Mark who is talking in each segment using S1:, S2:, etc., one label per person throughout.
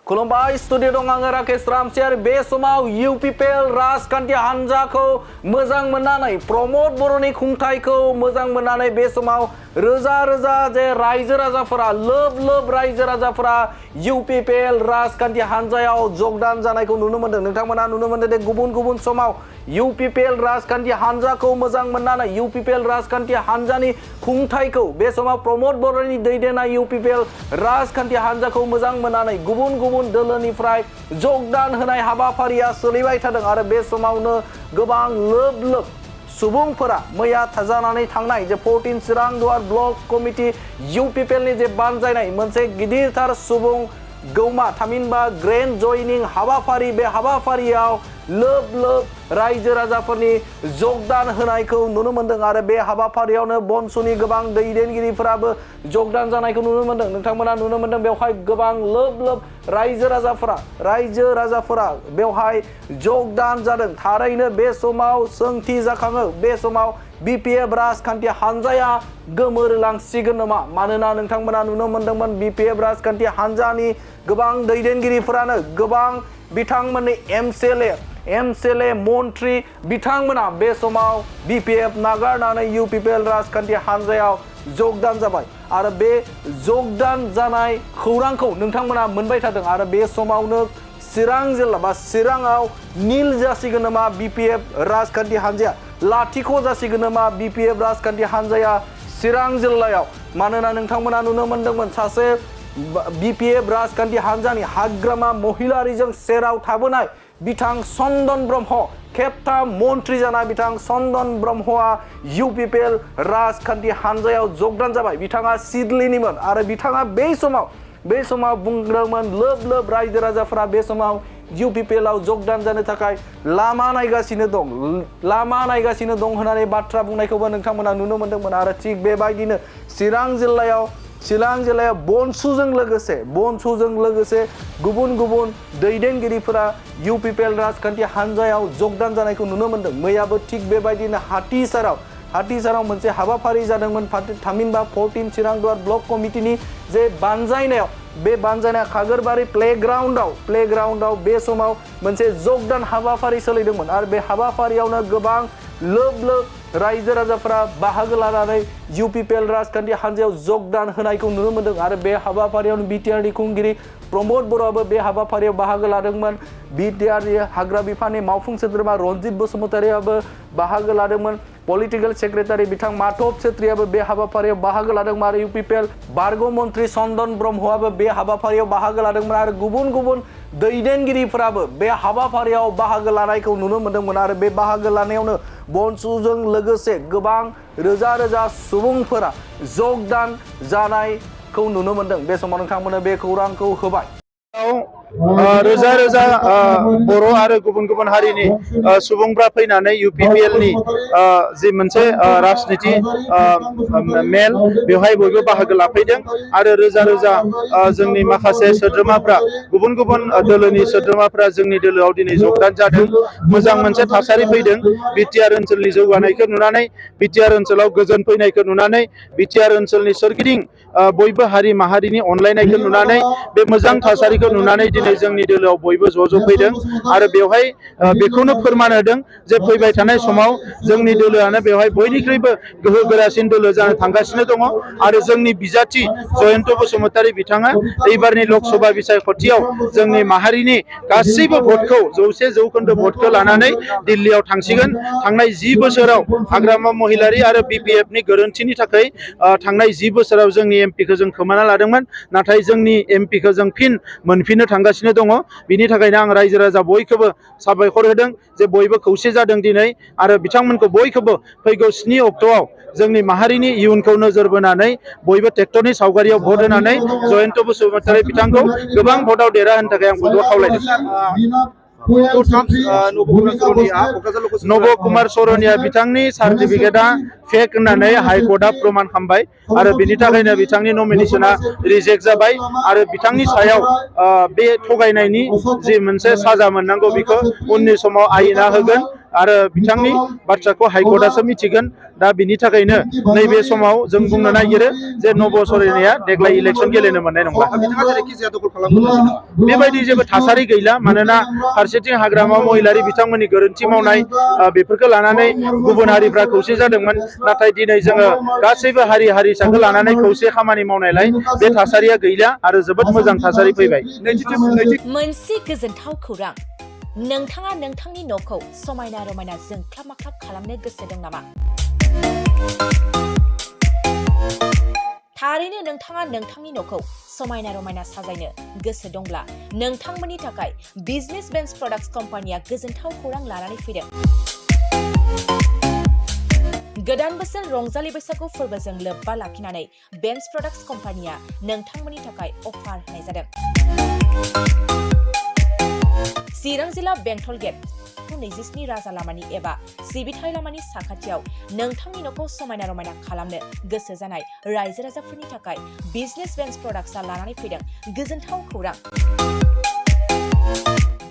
S1: खुलुमबाय स्टुडिअ दं आङो राकेश रामसियार बे समाव इउपिपिएल राजखान्थि हान्जाखौ मोजां मोननानै प्रमद बर'नि खुंथायखौ मोजां मोननानै बे समाव रोजा रोजा जे रायजो राजाफोरा लोब रायजो राजाफोरा इउपिपिएल राजखान्थि हान्जायाव जगदान जानायखौ नुनो मोन्दों। नोंथांमोना नुनो मोन्दों दे गुबुन गुबुन समाव इउपिपिएल राजखान्थि हान्जाखौ मोजां मोननानै इउपिपिएल राजखान्थि हान्जानि खुंथायखौ बे समाव प्रमद बर'नि दैदेननाय इउपिपिएल राजखान्थि हान्जाखौ मोजां मोननानै गुबुन गुबुन दोलोनिफ्राय जगदान होनाय हाबाफारिया सोलिबाय थादों आरो बे समावनो गोबां लोब सुबुंफोरा मैया जानानै थांनाय जे 14 चिरां दुवार ब्लक कमिटि इउपिपिएलनि जे बानजायनाय मोनसे गिदिरथार सुबुं गौमा थामहिनबा ग्रेन्ड जयनिं हाबाफारि बे हाबाफारियाव लोब रायजो राजाफोरनि जगदान होनायखौ नुनो मोन्दों आरो बे हाबाफारियावनो बनसुनि गोबां दैदेनगिरिफोराबो जगदान जानायखौ नुनो मोन्दों। नोंथांमोना नुनो मोन्दों बेवहाय गोबां लोब रायजो राजाफोरा बेवहाय जगदान जादों। थारैनो बे समाव सोंथि जाखाङो बे समाव बिपिएफ राजखान्थि हान्जाया गोमोरलांसिगोन नामा? मानोना नोंथांमोना नुनो मोन्दोंमोन बिपिएफ राजखान्थि हान्जानि गोबां दैदेनगिरिफोरानो गोबां बिथांमोननि एमसिएलए मन्त्रि बिथांमोना बे समाव बिपिएफ नागारनानै इउपिपिएल राजखान्थि हान्जायाव जगदान जाबाय आरो बे जगदान जानाय खौरांखौ नोंथांमोना मोनबाय थादों आरो बे समावनो चिरां जिल्ला बा चिराङाव नील जासिगोन नामा बिपिएफ राजखान्थि हान्जाया लाथिख' जासिगोन नामा बिपिएफ राजखान्थि हान्जाया चिरां जिल्लायाव? मानोना नोंथांमोना नुनो मोन्दोंमोन सासे बिपिएफ राजखान्थि हान्जानि हाग्रामा महिलारिजों सेराव थाबोनाय बिथां चन्दन ब्रह्म खेबथाम मन्त्रि जानाय बिथां चन्दन ब्रह्मआ इउपिपिएल राजखान्थि हान्जायाव जगदान जाबाय। बिथाङा सिडलिनिमोन आरो बिथाङा बे समाव बुंदोंमोन लोब रायजो राजाफोरा बे समाव इउपिपिएलआव जगदान जानो थाखाय लामा नायगासिनो दं होननानै बाथ्रा बुंनायखौबो नोंथांमोना नुनो मोन्दोंमोन आरो थिग बेबायदिनो चिरां जिल्लायाव बनसुजों लोगोसे गुबुन दैदेनगिरिफोरा इउपिपिएल राजखान्थि हान्जायाव जगदान जानायखौ नुनो मोन्दों। मैयाबो थिग बेबायदिनो हाथिसाराव मोनसे हाबाफारि जादोंमोन थामहिनबा 14 चिरां दुवार ब्लक कमिटिनि जे बे बानजायनाया खागोरबारि प्लेग्राउन्डआव बे समाव मोनसे जगदान हाबाफारि सोलिदोंमोन आरो बे हाबाफारियावनो गोबां लोब रायजो राजाफोरा बाहागो लानानै इउपिपिएल राजखान्थि हान्जायाव जगदान होनायखौ नुनो मोन्दों आरो बे हाबाफारियावनो बिटिआरनि खुंगिरि प्रमद बर'आबो बे हाबाफारियाव बाहागो लादोंमोन। बिटिआरनि हाग्रा बिफाननि मावफुं सोद्रोमा रन्जित बसुमतारियाबो बाहागो लादोंमोन। पलिटिकल सेक्रेटारि बिथां माधव छेत्रीयाबो बे हाबाफारियाव बाहागो लादोंमोन आरो इउपिपिएल बारग' मन्त्रि चन्दन ब्रह्मआबो बे हाबाफारियाव बाहागो लादोंमोन आरो गुबुन दैदेनगिरिफोराबो बे हाबाफारियाव बाहागो लानायखौ नुनो मोन्दोंमोन आरो बे बाहागो लानायावनो बनसुजों लोगोसे गोबां रोजा सुबुंफोरा जगदान जानायखौ नुनो मोन्दों। बे समाव नोंथांमोननो बे खौरांखौ होबाय।
S2: रोजा बर' आरो गुबुन हारिनि सुबुंफ्रा फैनानै इउपिपिएलनि जि मोनसे राजनिति मेल बेवहाय बयबो बाहागो लाफैदों आरो रोजा जोंनि माखासे सोद्रोमाफ्रा गुबुन दोलोनि सोद्रोमाफ्रा जोंनि दोलोआव दिनै जगदान जादों। मोजां मोनसे थासारि फैदों। बिटिआर ओनसोलनि जौगानायखौ नुनानै बिटिआर ओनसोलाव गोजोन फैनायखौ नुनानै बिटिआर ओनसोलनि सोरगिदिं बयबो हारि माहारिनि अनलायनायखौ नुनानै बे मोजां थासारिखौ नुनानै दिनै जोंनि दोलोआव बयबो ज' फैदों आरो बेवहाय बेखौनो फोरमान होदों जे फैबाय थानाय समाव जोंनि दोलोआनो बेवहाय बयनिख्रुइबो गोहो गोरासिन दोलो जानो थांगासिनो दङ आरो जोंनि बिजाथि जयन्त बसुमतारी बिथाङा एबारनि लकसभा बिसायख'थियाव जोंनि माहारिनि गासैबो भटखौ 100% भटखौ लानानै दिल्लीयाव थांसिगोन। थांनाय 10 बोसोराव हाग्रामा महिलारि आरो बिपिएफनि गोरोन्थिनि थाखाय थांनाय 10 बोसोराव जोंनि एमपिखौ जों खोमाना लादोंमोन, नाथाय जोंनि एमपिखौ जों फिन मोनफिननो थांगासिनो दङ। बिनि थाखायनो आं रायजो राजा बयखौबो साबायखर होदों जे बयबो खौसे जादों दिनै आरो बिथांमोनखौ बयखौबो फैगौ 7 अक्ट'आव जोंनि माहारिनि इयुनखौ नोजोर बोनानै बयबो ट्रेक्टरनि सावगारियाव भट होनानै जयन्त बसुमतारी बिथांखौ गोबां भटआव देरहाहोनो थाखाय आं बयबो खावलायदों। नब कुमार सरनिया बिथांनि सार्टिफिकेटआ फेक होननानै हाइकर्टआ प्रमान खालामबाय आरो बिनि थाखायनो बिथांनि नमिनेसना रिजेक्ट जाबाय आरो बिथांनि सायाव बे थगायनायनि जि मोनसे साजा मोननांगौ बेखौ उननि समाव आयेना होगोन आरो बिथांनि बाथ्राखौ हाइकर्टआसो मिथिगोन दा बिनि थाखायनो नैबे समाव जों बुंनो नागिरो जे नब सरायनाया देग्लाय इलेक्सन गेलेनो मोननाय नंला बेबायदि जेबो थासारि गैला मानोना फारसेथिं हाग्रामा महिलारि बिथांमोननि गोरोन्थि मावनाय बेफोरखौ लानानै गुबुन हारिफ्रा खौसे जादोंमोन नाथाय दिनै जोङो गासैबो हारि हारिसाखौ लानानै खौसे खामानि मावनायलाय बे थासारिया गैला आरो जोबोद मोजां थासारि फैबाय
S3: मोनसे गोजोनथाव खौरां नोंथाङा नोंथांनि न'खौ समायना रमायना जोंख्लाब माख्लाब खालामनो गोसो दं नामा? थारैनो नोंथाङा नोंथांनि न'खौ समायना रमायना साजायनो गोसो दंब्ला नोंथांमोननि थाखाय बिजनेस बेन्स प्रडाक्ट्स कम्पानिया गोजोनथाव खौरां लानानै फैदों। गोदान बोसोर रंजालि बैसागु फोरबोजों लोब्बा लाखिनानै बेन्स प्रडाक्ट्स कम्पानिया नोंथांमोननि थाखाय अफार होनाय जादों। चिरां जिल्ला बेंटल गेट 27 राजा लामानि एबा सिबिथाय लामानि साखाथियाव नोंथांनि न'खौ समायना रमायना खालामनो गोसो जानाय रायजो राजाफोरनि थाखाय बिजनेस बेन्स प्रडाक्ट्सआ लानानै फैदों गोजोनथाव खौरां।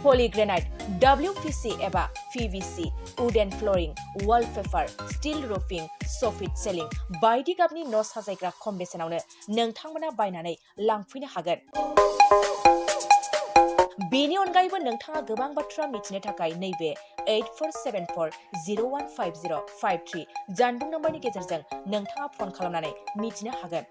S3: पलिग्रेनाइट, WPC एबा PVC, wooden flooring, wallpaper, steel roofing, soffit ceiling बायदि गाबनि न' साजायग्रा खम बेसेनावनो नोंथांमोना बायनानै लांफैनो हागोन। बेनि अनगायैबो नोंथाङा गोबां बाथ्रा मिथिनो थाखाय नैबे 8474015053 जानबुं नम्बरनि गेजेरजों नोंथाङा फन खालामनानै मिथिनो हागोन।